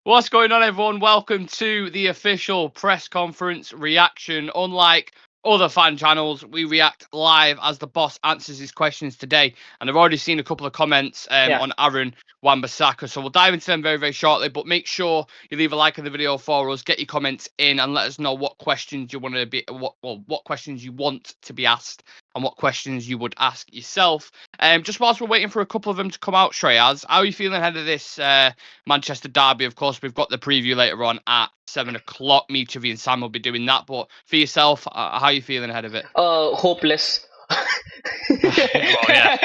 What's going on, everyone? Welcome to the official press conference reaction. Unlike other fan channels, we react live as the boss answers his questions today. And I've already seen a couple of comments on Aaron Wan-Bissaka, so we'll dive into them very, very shortly. But make sure you leave a like on the video for us, get your comments in, and let us know what questions you want to be, what questions you want to be asked, and what questions you would ask yourself. Just whilst we're waiting for a couple of them to come out, Shreyas, how are you feeling ahead of this Manchester derby? Of course, we've got the preview later on at 7 o'clock. Me, Chivi, and Sam will be doing that. But for yourself, how are you feeling ahead of it? Hopeless. Well, yeah,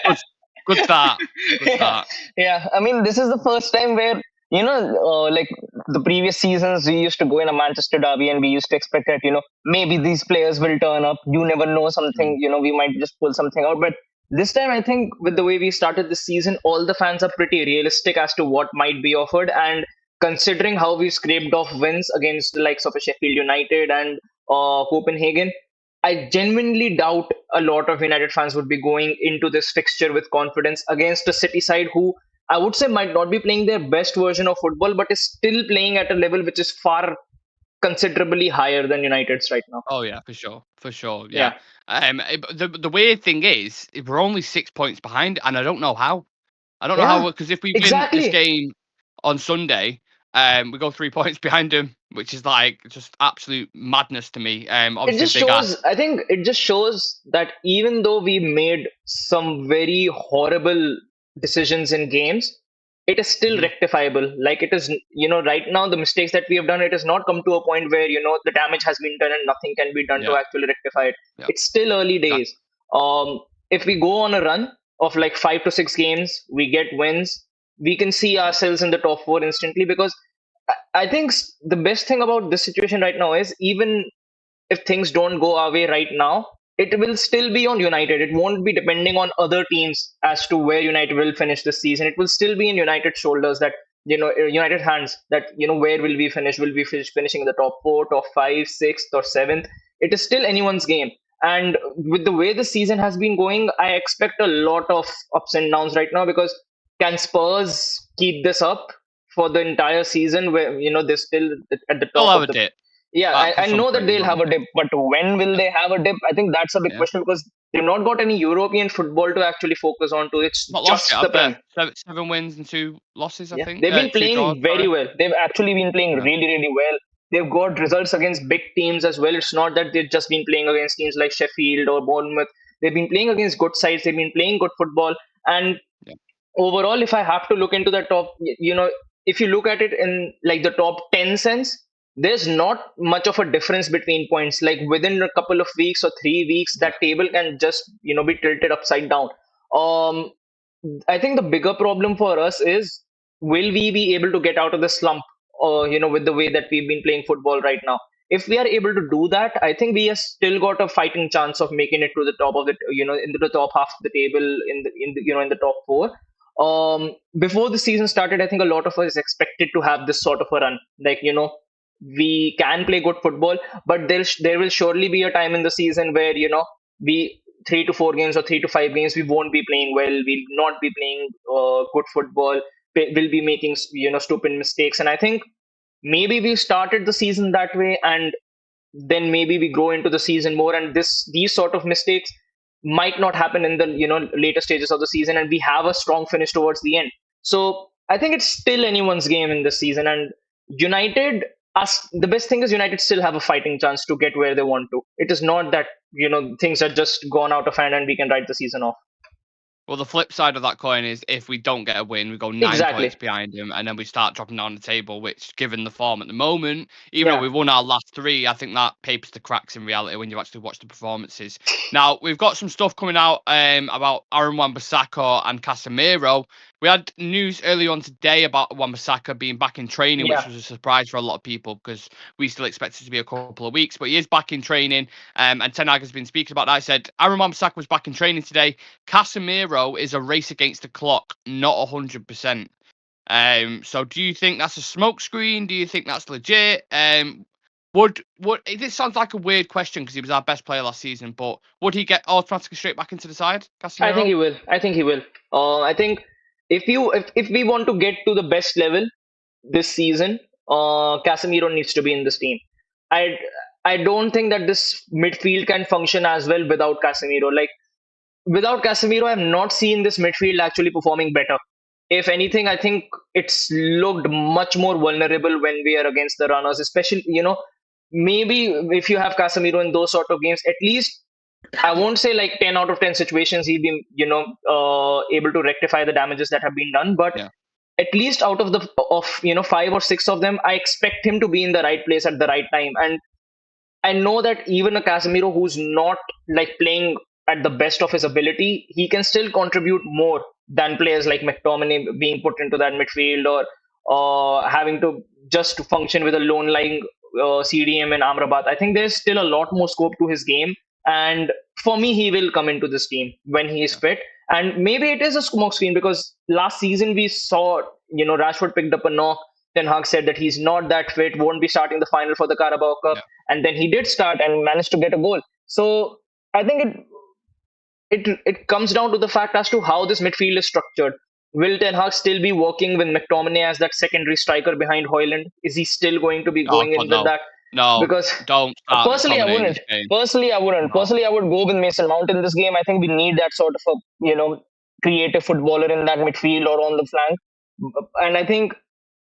that's good start. Good start. Yeah, I mean, this is the first time where, like the previous seasons, we used to go in a Manchester derby and we used to expect that, maybe these players will turn up. You never know something, we might just pull something out. But this time, I think with the way we started this season, all the fans are pretty realistic as to what might be offered. And considering how we scraped off wins against the likes of a Sheffield United and Copenhagen, I genuinely doubt a lot of United fans would be going into this fixture with confidence against a City side who I would say might not be playing their best version of football, but is still playing at a level which is far considerably higher than United's right now. Oh yeah, for sure, yeah. The weird thing is, we're only 6 points behind, and I don't know how. I don't know how, because if we win this game on Sunday, we go 3 points behind them, which is like just absolute madness to me. It just shows. I think it just shows that even though we made some very horrible decisions in games, it is still rectifiable. Like it is, right now the mistakes that we have done, it has not come to a point where the damage has been done and nothing can be done to actually rectify it. It's still early days. If we go on a run of like 5 to 6 games, we get wins, we can see ourselves in the top 4 instantly, because I think the best thing about this situation right now is, even if things don't go our way right now, it will still be on United. It won't be depending on other teams as to where United will finish this season. It will still be in United's shoulders, that United hands, that where will we finish? Will we finishing in the top 4, top 5, 6th, or 7th? It is still anyone's game. And with the way the season has been going, I expect a lot of ups and downs right now, because can Spurs keep this up for the entire season, where they're still at the top of the dip? Yeah, I know that they'll have a dip, but when will they have a dip? I think that's a big question, because they've not got any European football to actually focus on to. It's not just lost the Prem. 7 wins and 2 losses, I think. They've been playing very well. They've actually been playing really, really well. They've got results against big teams as well. It's not that they've just been playing against teams like Sheffield or Bournemouth. They've been playing against good sides. They've been playing good football. And overall, if I have to look into the top, if you look at it in like the top 10 sense, there's not much of a difference between points. Like within a couple of weeks or 3 weeks, that table can just be tilted upside down. I think the bigger problem for us is, will we be able to get out of the slump, with the way that we've been playing football right now? If we are able to do that, I think we have still got a fighting chance of making it to the top of the, into the top half of the table, in the top 4. Before the season started, I think a lot of us expected to have this sort of a run. Like, we can play good football, but there will surely be a time in the season where, we 3 to 4 games or 3 to 5 games, we won't be playing well. We'll not be playing good football. We'll be making stupid mistakes. And I think maybe we started the season that way, and then maybe we grow into the season more, and these sort of mistakes might not happen in the later stages of the season, and we have a strong finish towards the end. So I think it's still anyone's game in this season, and United, the best thing is United still have a fighting chance to get where they want to. It is not that things are just gone out of hand and we can write the season off. Well, the flip side of that coin is, if we don't get a win, we go 9 points behind him, and then we start dropping down the table, which, given the form at the moment, even though we've won our last 3, I think that papers the cracks in reality when you actually watch the performances. Now, we've got some stuff coming out about Aaron Wan-Bissaka and Casemiro. We had news early on today about Wan-Bissaka being back in training, which was a surprise for a lot of people, because we still expect it to be a couple of weeks. But he is back in training, and Ten Hag has been speaking about that. I said Aaron Wan-Bissaka was back in training today. Casemiro is a race against the clock, not 100%. So do you think that's a smokescreen? Do you think that's legit? Would this sounds like a weird question, because he was our best player last season, but would he get automatically straight back into the side, Casemiro? I think he will. I think he will. I think if we want to get to the best level, this season, Casemiro needs to be in this team. I I don't think that this midfield can function as well without Casemiro. Like without Casemiro, I'm not seeing this midfield actually performing better. If anything, I think it's looked much more vulnerable when we are against the runners, especially, maybe if you have Casemiro in those sort of games, at least I won't say like 10 out of 10 situations he'll be, able to rectify the damages that have been done, but Yeah. at least out of five or six of them, I expect him to be in the right place at the right time. And I know that even a Casemiro who's not like playing at the best of his ability, he can still contribute more than players like McTominay being put into that midfield, or having to just function with a lone lying CDM in Amrabat. I think there's still a lot more scope to his game, and for me, he will come into this team when he is fit. And maybe it is a smoke screen because last season we saw, Rashford picked up a knock. Ten Hag said that he's not that fit, won't be starting the final for the Carabao Cup, and then he did start and managed to get a goal. So I think it comes down to the fact as to how this midfield is structured. Will Ten Hag still be working with McTominay as that secondary striker behind Hoyland? Is he still going to be going in with that? No, because don't start personally, I wouldn't. Personally, I wouldn't. No. Personally, I would go with Mason Mount in this game. I think we need that sort of a creative footballer in that midfield or on the flank, and I think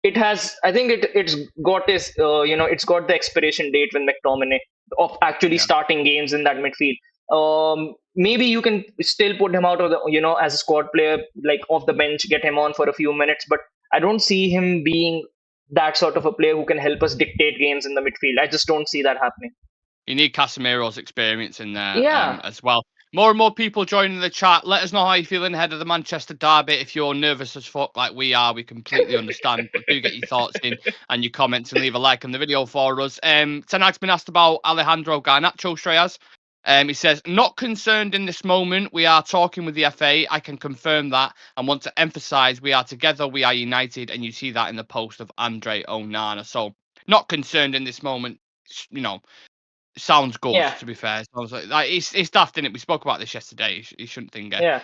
it's got this it's got the expiration date with McTominay of actually starting games in that midfield. Maybe you can still put him out of the as a squad player, like off the bench, get him on for a few minutes, but I don't see him being that sort of a player who can help us dictate games in the midfield. I just don't see that happening. You need Casemiro's experience in there as well. More and more people joining the chat. Let us know how you're feeling ahead of the Manchester derby. If you're nervous as fuck like we are, we completely understand. But do get your thoughts in and your comments and leave a like on the video for us. Ten Hag's been asked about Alejandro Garnacho, Shreyas. He says, not concerned in this moment. We are talking with the FA. I can confirm that and want to emphasise we are together, we are united. And you see that in the post of Andre Onana. So not concerned in this moment, sounds good, to be fair. Sounds like it's daft, innit? We spoke about this yesterday. He shouldn't think it. Yeah.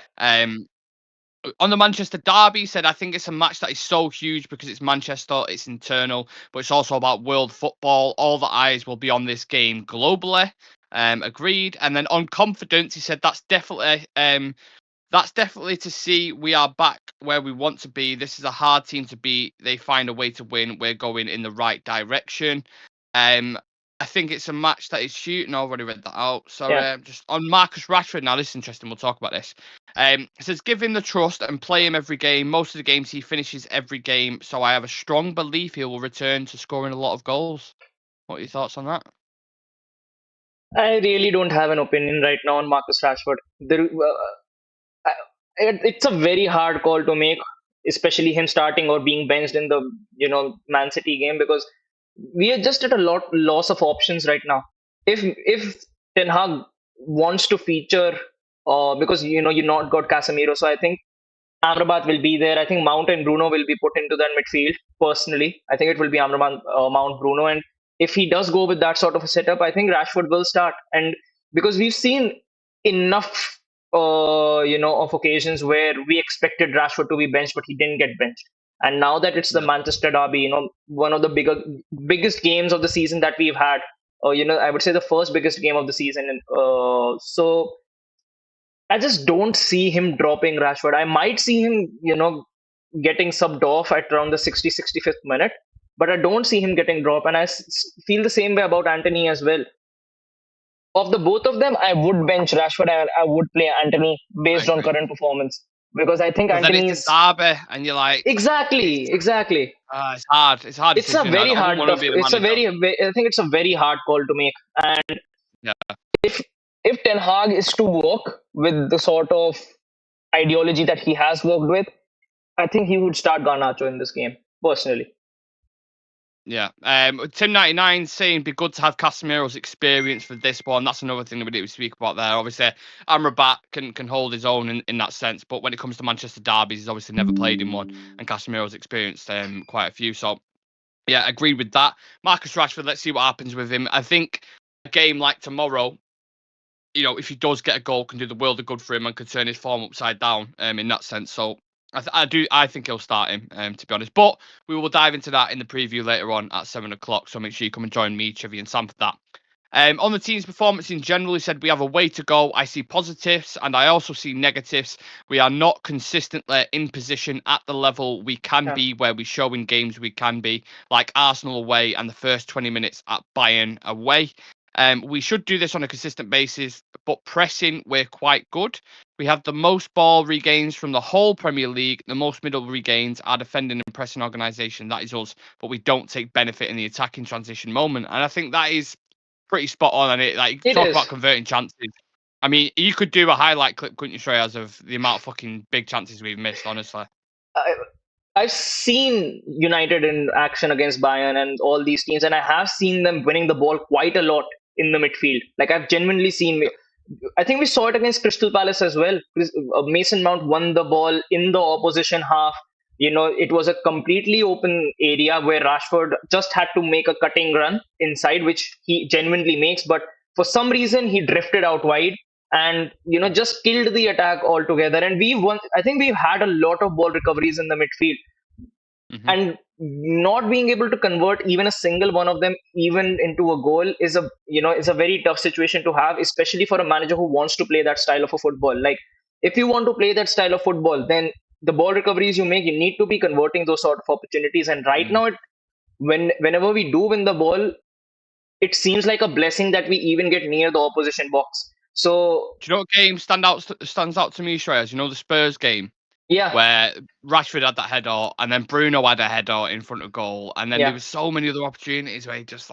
On the Manchester derby, he said, I think it's a match that is so huge because it's Manchester, it's internal, but it's also about world football. All the eyes will be on this game globally. Agreed. And then on confidence, he said that's definitely to see we are back where we want to be. This is a hard team to beat. They find a way to win. We're going in the right direction. I think it's a match that is huge. No, I've already read that out. So just on Marcus Rashford now, this is interesting. We'll talk about this. It says, give him the trust and play him every game. Most of the games he finishes every game. So I have a strong belief he will return to scoring a lot of goals. What are your thoughts on that? I really don't have an opinion right now on Marcus Rashford. It's a very hard call to make, especially him starting or being benched in the Man City game, because we are just at a loss of options right now. If Ten Hag wants to feature, because you not got Casemiro, so I think Amrabat will be there. I think Mount and Bruno will be put into that midfield. Personally, I think it will be Amrabat, Mount, Bruno, and if he does go with that sort of a setup, I think Rashford will start. And because we've seen enough, of occasions where we expected Rashford to be benched, but he didn't get benched. And now that it's the Manchester derby, one of the biggest games of the season that we've had, I would say the first biggest game of the season. And so I just don't see him dropping Rashford. I might see him, getting subbed off at around the 65th minute, but I don't see him getting dropped. And I feel the same way about Antony as well. Of the both of them, I would bench Rashford and I would play Antony based on current performance, because I think Antony is derby, and you're like exactly. It's hard. It's hard. It's a very hard. I think it's a very hard call to make. And if Ten Hag is to work with the sort of ideology that he has worked with, I think he would start Garnacho in this game, personally. Yeah. Tim99 saying be good to have Casemiro's experience for this one. That's another thing that we didn't speak about there. Obviously, Amrabat can hold his own in that sense, but when it comes to Manchester derbies, he's obviously never played in one, and Casemiro's experienced quite a few. So, yeah, agreed with that. Marcus Rashford, let's see what happens with him. I think a game like tomorrow, if he does get a goal, can do the world of good for him and can turn his form upside down in that sense. So, I think he'll start him, to be honest. But we will dive into that in the preview later on at 7 o'clock. So make sure you come and join me, Chivy, and Sam for that. On the team's performance in general, he said we have a way to go. I see positives and I also see negatives. We are not consistently in position at the level we can be, where we show in games we can be, like Arsenal away and the first 20 minutes at Bayern away. We should do this on a consistent basis, but pressing, we're quite good. We have the most ball regains from the whole Premier League. The most middle regains. Our defending and pressing organisation, that is us, but we don't take benefit in the attacking transition moment. And I think that is pretty spot on. And talk about converting chances. I mean, you could do a highlight clip, couldn't you, Shreyas, of the amount of fucking big chances we've missed, honestly. I've seen United in action against Bayern and all these teams, and I have seen them winning the ball quite a lot in the midfield. Like, I've genuinely seen. I think we saw it against Crystal Palace as well. Mason Mount won the ball in the opposition half. It was a completely open area where Rashford just had to make a cutting run inside, which he genuinely makes. But for some reason, he drifted out wide and just killed the attack altogether. And we won. I think we've had a lot of ball recoveries in the midfield, and not being able to convert even a single one of them even into a goal is a very tough situation to have, especially for a manager who wants to play that style of a football. Like, if you want to play that style of football, then the ball recoveries you make, you need to be converting those sort of opportunities. And right now, whenever we do win the ball, it seems like a blessing that we even get near the opposition box. So, do you know what game stands out to me, Shreyas? The Spurs game? Yeah. Where Rashford had that header, and then Bruno had a header in front of goal, and then there was so many other opportunities where he just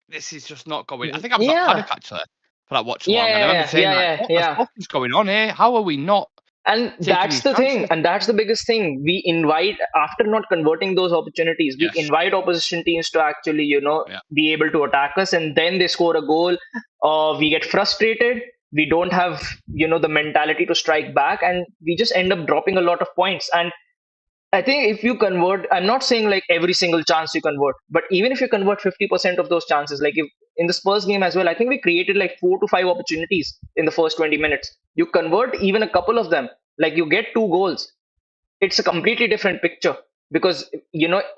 this is just not going. I think I was at Paddock actually for that watch along, and I remember saying what the fuck is going on here? How are we not? And that's the thing, and that's the biggest thing. We invite, after not converting those opportunities, we invite opposition teams to actually, be able to attack us, and then they score a goal. We get frustrated. We don't have, the mentality to strike back, and we just end up dropping a lot of points. And I think if you convert, I'm not saying like every single chance you convert, but even if you convert 50% of those chances, like if in the Spurs game as well, I think we created like 4 to 5 opportunities in the first 20 minutes. You convert even a couple of them, like you get 2 goals. It's a completely different picture, because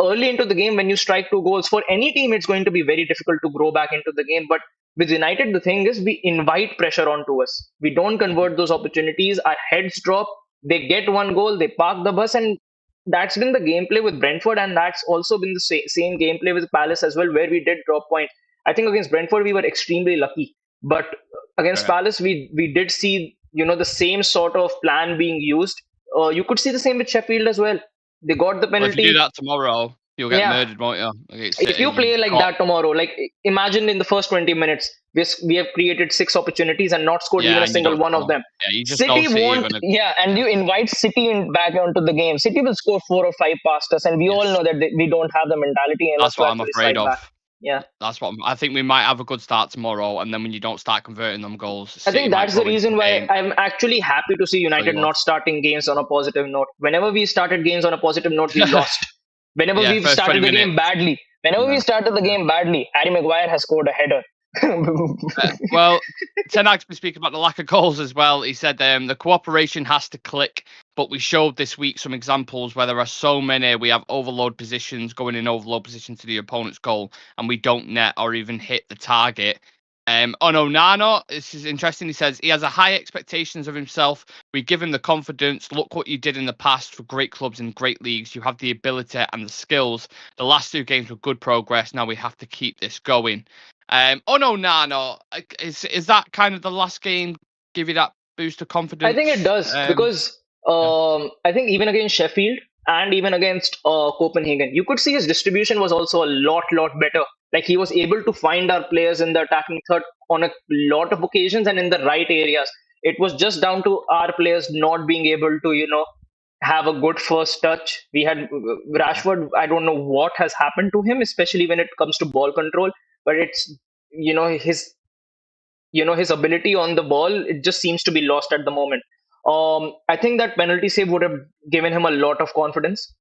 early into the game, when you strike 2 goals, for any team it's going to be very difficult to grow back into the game. But with United, the thing is, we invite pressure onto us. We don't convert those opportunities. Our heads drop. They get 1 goal. They park the bus, and that's been the gameplay with Brentford, and that's also been the same gameplay with Palace as well, where we did drop points. I think against Brentford we were extremely lucky, but against Palace we did see the same sort of plan being used. You could see the same with Sheffield as well. They got the penalty. Well, if you do that tomorrow, you'll get murdered, won't you? If you play like that tomorrow, like imagine in the first 20 minutes, we have created 6 opportunities and not scored even a single one of them. Yeah, you just City won't. And you invite City back onto the game. City will score 4 or 5 past us, and we all know that we don't have the mentality. That's what I'm afraid of. Back. Yeah, that's what I think. We might have a good start tomorrow, and then when you don't start converting them goals, I think that's the reason why I'm actually happy to see United not starting games on a positive note. Whenever we started games on a positive note, we lost. Whenever we've started the game badly, Harry Maguire has scored a header. Well, Ten Hag's been speaking about the lack of goals as well. He said the cooperation has to click, but we showed this week some examples where there are so many. We have overload positions, going in overload position to the opponent's goal, and we don't net or even hit the target. On Onana, this is interesting. He says he has a high expectations of himself. We give him the confidence. Look what you did in the past for great clubs and great leagues. You have the ability and the skills. The last 2 games were good progress. Now we have to keep this going. Onana, is that kind of the last game give you that boost of confidence? I think it does, because I think even against Sheffield and even against Copenhagen, you could see his distribution was also a lot better. Like, he was able to find our players in the attacking third on a lot of occasions and in the right areas. It was just down to our players not being able to, have a good first touch. We had Rashford. I don't know what has happened to him, especially when it comes to ball control. But it's his ability on the ball, it just seems to be lost at the moment. I think that penalty save would have given him a lot of confidence.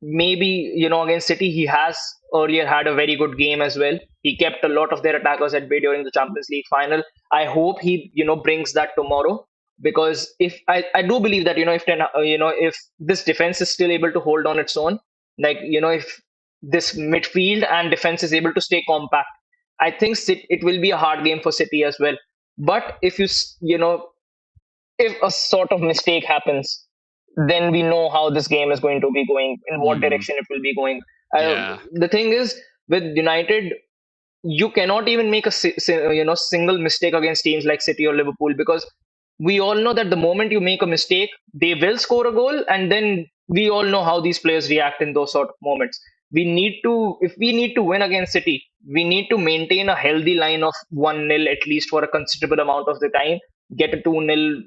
Maybe against City, he has earlier had a very good game as well. He kept a lot of their attackers at bay during the Champions League final. I hope he brings that tomorrow. because if I do believe that if this defense is still able to hold on its own, like if this midfield and defense is able to stay compact, I think it will be a hard game for City as well. But if a sort of mistake happens, then we know how this game is going to be going, in what direction it will be going. Yeah. The thing is, with United, you cannot even make a single mistake against teams like City or Liverpool, because we all know that the moment you make a mistake, they will score a goal, and then we all know how these players react in those sort of moments. If we need to win against City, we need to maintain a healthy line of 1-0 at least for a considerable amount of the time, get a 2-0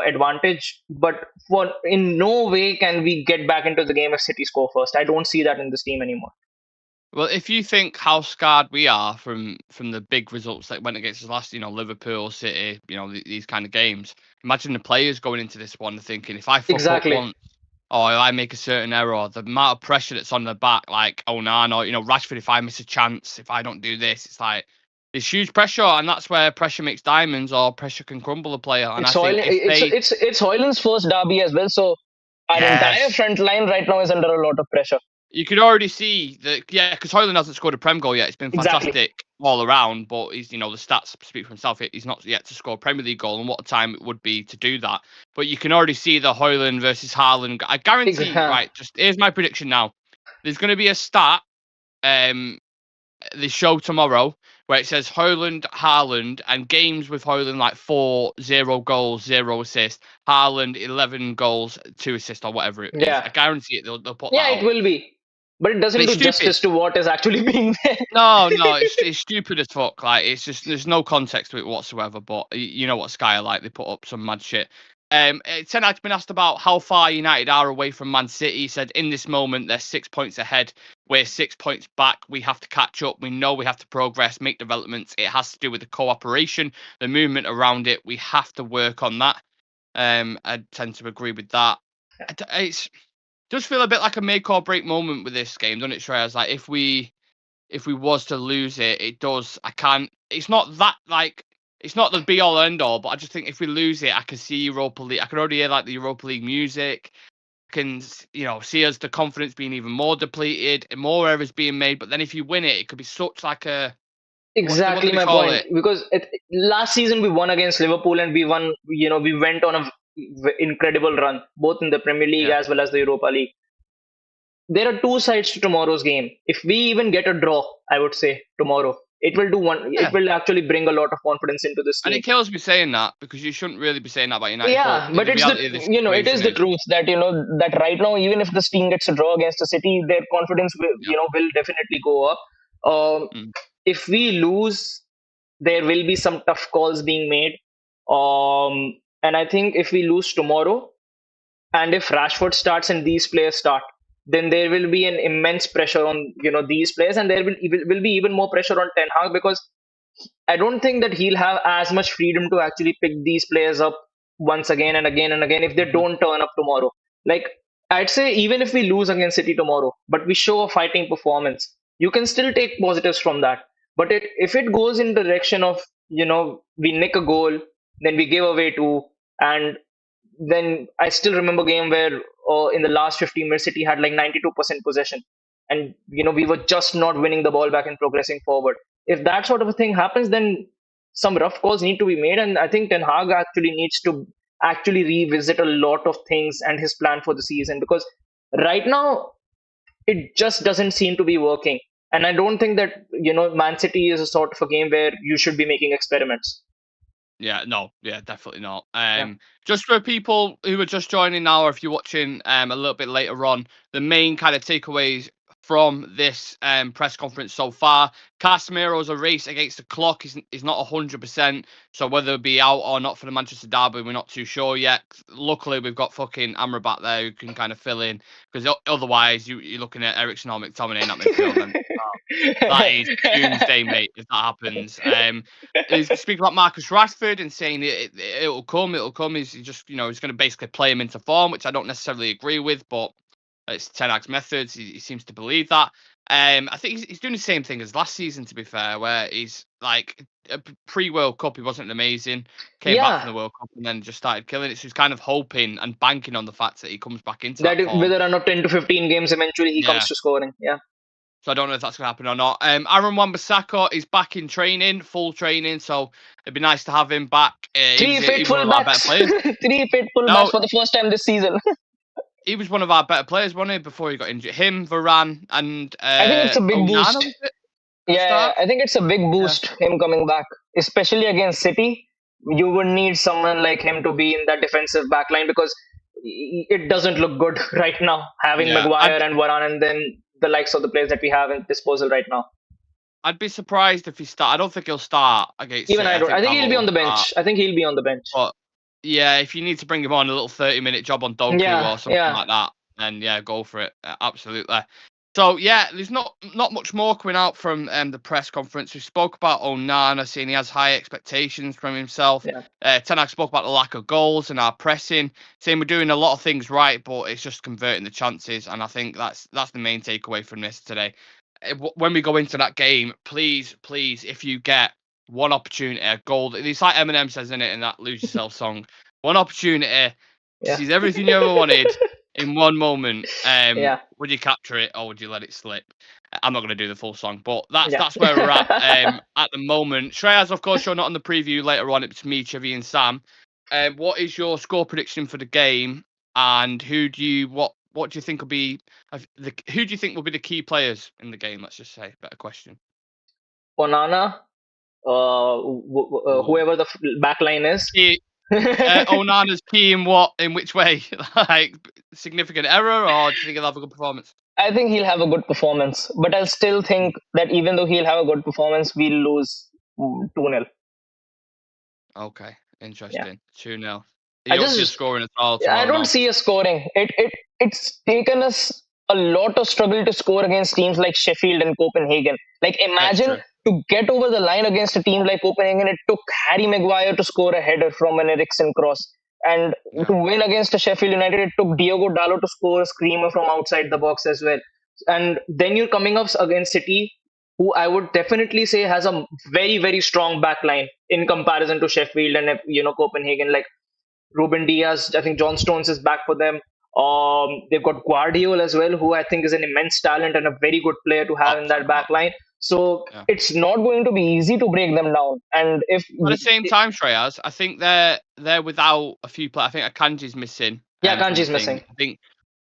advantage. But for in no way can we get back into the game if City score first. I don't see that in this team anymore. Well, if you think how scarred we are from the big results that went against us last, Liverpool, City, these kind of games, imagine the players going into this one thinking, if I fuck up once or if I make a certain error, the amount of pressure that's on the back, like, oh, no, Rashford, if I miss a chance, if I don't do this, it's like, there's huge pressure, and that's where pressure makes diamonds, or pressure can crumble a player. And it's Højlund's first derby as well, so our entire front line right now is under a lot of pressure. You could already see that, because Højlund hasn't scored a Prem goal yet. It's been fantastic all around, but he's, the stats speak for himself. He's not yet to score a Premier League goal, and what a time it would be to do that. But you can already see the Højlund versus Haaland. I guarantee, right, just here's my prediction now. There's going to be a stat, the show tomorrow, where it says Haaland, and games with Højlund like 4-0 goals, 0 assists. Haaland 11 goals, 2 assists, or whatever it is. I guarantee it. They'll put that out. It will be. But it doesn't do justice to what is actually being there. No, it's stupid as fuck. Like, it's just, there's no context to it whatsoever. But you know what Sky are like, they put up some mad shit. Ten Hag's been asked about how far United are away from Man City. He said, in this moment, they're 6 points ahead. We're 6 points back. We have to catch up. We know we have to progress, make developments. It has to do with the cooperation, the movement around it. We have to work on that. I tend to agree with that. It does feel a bit like a make or break moment with this game, doesn't it, Shreyas? Like, if we was to lose it, it does. It's not that, like, it's not the be all end all, but I just think if we lose it, I can see Europa League. I can already hear like the Europa League music. I can, see us the confidence being even more depleted and more errors being made. But then if you win it, it could be such like a exactly my point. Because last season we won against Liverpool, and we won. We went on a incredible run both in the Premier League as well as the Europa League. There are two sides to tomorrow's game. If we even get a draw, I would say tomorrow, it will do one. Yeah. It will actually bring a lot of confidence into this team. And it kills me saying that, because you shouldn't really be saying that about United. Yeah, but it's it is the truth that that right now, even if this team gets a draw against a City, their confidence will will definitely go up. If we lose, there will be some tough calls being made. And I think if we lose tomorrow, and if Rashford starts and these players start, then there will be an immense pressure on these players, and there will be even more pressure on Ten Hag, because I don't think that he'll have as much freedom to actually pick these players up once again and again and again if they don't turn up tomorrow. Like, I'd say even if we lose against City tomorrow, but we show a fighting performance, you can still take positives from that. But if it goes in the direction of we nick a goal, then we give away two, and then I still remember a game where in the last 15 minutes City had like 92% possession, and we were just not winning the ball back and progressing forward. If that sort of a thing happens, then some rough calls need to be made, and I think Ten Hag actually needs to revisit a lot of things and his plan for the season, because right now it just doesn't seem to be working. And I don't think that Man City is a sort of a game where you should be making experiments. Yeah, no, definitely not. Just for people who are just joining now, or if you're watching a little bit later on, the main kind of takeaways from this press conference so far: Casemiro's a race against the clock. He's not 100%, so whether he'll be out or not for the Manchester derby, we're not too sure yet. Luckily, we've got fucking Amrabat there who can kind of fill in, because otherwise you're looking at Eriksen or McTominay in that midfield, and that is doomsday, mate, if that happens. He's speaking about Marcus Rashford and saying it'll come. He's just he's going to basically play him into form, which I don't necessarily agree with, but it's Ten Hag's methods. He seems to believe that. I think he's doing the same thing as last season, to be fair, where he's like pre-World Cup, he wasn't amazing. Came back from the World Cup and then just started killing it. So he's kind of hoping and banking on the fact that he comes back into that form. With a run of 10 to 15 games, eventually he comes to scoring. Yeah. So I don't know if that's going to happen or not. Aaron Wan-Bissaka is back in training, full training. So it'd be nice to have him back. Three fit fullbacks. Three fit fullbacks for the first time this season. He was one of our better players, wasn't he, before he got injured? Him, Varane, and I think it's a big Onana, boost. Yeah, I think it's a big boost, him coming back. Especially against City. You would need someone like him to be in that defensive backline because it doesn't look good right now, having Maguire and Varane and then the likes of the players that we have in disposal right now. I'd be surprised if he start. I don't think he'll start against. Even I don't. I think he'll be on the bench. I think he'll be on the bench. But yeah, if you need to bring him on a little 30-minute job on Doku or something like that, then go for it. Absolutely. So yeah, there's not much more coming out from the press conference. We spoke about Onana, saying he has high expectations from himself. Ten Hag spoke about the lack of goals and our pressing, saying we're doing a lot of things right, but it's just converting the chances. And I think that's the main takeaway from this today. When we go into that game, please, if you get one opportunity, a goal. It's like Eminem says in it in that Lose Yourself song. One opportunity, sees everything you ever wanted in one moment. Would you capture it or would you let it slip? I'm not going to do the full song, but that's where we're at at the moment. Shreyas, of course, you're not on the preview later on. It's me, Chevy, and Sam. What is your score prediction for the game? And what do you think will be who do you think will be the key players in the game? Let's just say, better question. Onana. Whoever the back line is. Onana's key in which way? Like significant error, or do you think he'll have a good performance? I think he'll have a good performance, but I still think that even though he'll have a good performance, we'll lose 2-0. Okay, interesting. 2-0. You don't see a scoring at all. I don't see a scoring. It's taken us a lot of struggle to score against teams like Sheffield and Copenhagen. Like imagine to get over the line against a team like Copenhagen, it took Harry Maguire to score a header from an Eriksen cross. And to win against a Sheffield United, it took Diogo Dalot to score a screamer from outside the box as well. And then you're coming up against City, who I would definitely say has a very, very strong backline in comparison to Sheffield and Copenhagen. Like Ruben Diaz, I think John Stones is back for them. They've got Guardiola as well, who I think is an immense talent and a very good player to have in that back line. So it's not going to be easy to break them down. And if at the same time, Shreyas, I think they're without a few players. I think Akanji's missing. Akanji's missing. I think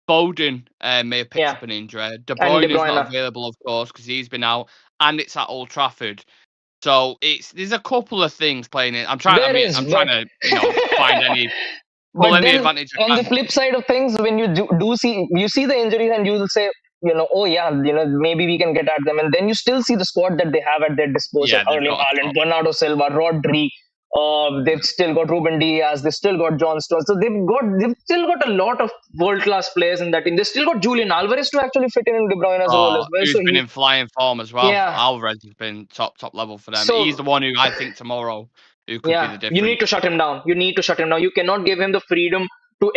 Foden may have picked up an injury. De Bruyne is not available, of course, because he's been out, and it's at Old Trafford. So there's a couple of things playing in. I'm trying to find any. But then, on the flip side of things, when you do see the injuries and you will say, maybe we can get at them. And then you still see the squad that they have at their disposal. Erling Haaland, Bernardo Silva, Rodri. They've still got Ruben Diaz. They've still got John Stones. So they've still got a lot of world-class players in that team. They've still got Julian Alvarez to actually fit in De Bruyne as well. He's been in flying form as well. Alvarez has been top level for them. So, he's the one who I think tomorrow who could be the difference. You need to shut him down. You cannot give him the freedom to.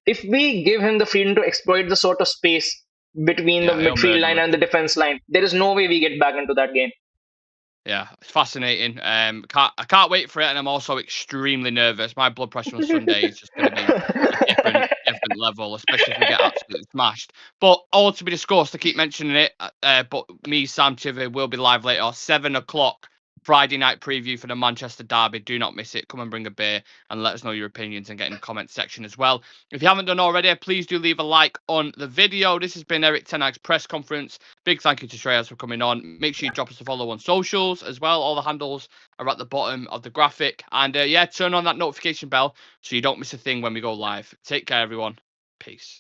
If we give him the freedom to exploit the sort of space between the midfield line and the defense line, there is no way we get back into that game. Yeah, it's fascinating. I can't wait for it, and I'm also extremely nervous. My blood pressure on Sunday is just going to be a different level, especially if we get absolutely smashed. But all to be discussed. I keep mentioning it, but me, Sam Chivy, will be live later, 7:00. Friday night preview for the Manchester derby. Do not miss it. Come and bring a beer and let us know your opinions and get in the comment section as well. If you haven't done already, please do leave a like on the video. This has been Erik Ten Hag's press conference. Big thank you to Shreyas for coming on. Make sure you drop us a follow on socials as well. All the handles are at the bottom of the graphic. And turn on that notification bell so you don't miss a thing when we go live. Take care, everyone. Peace.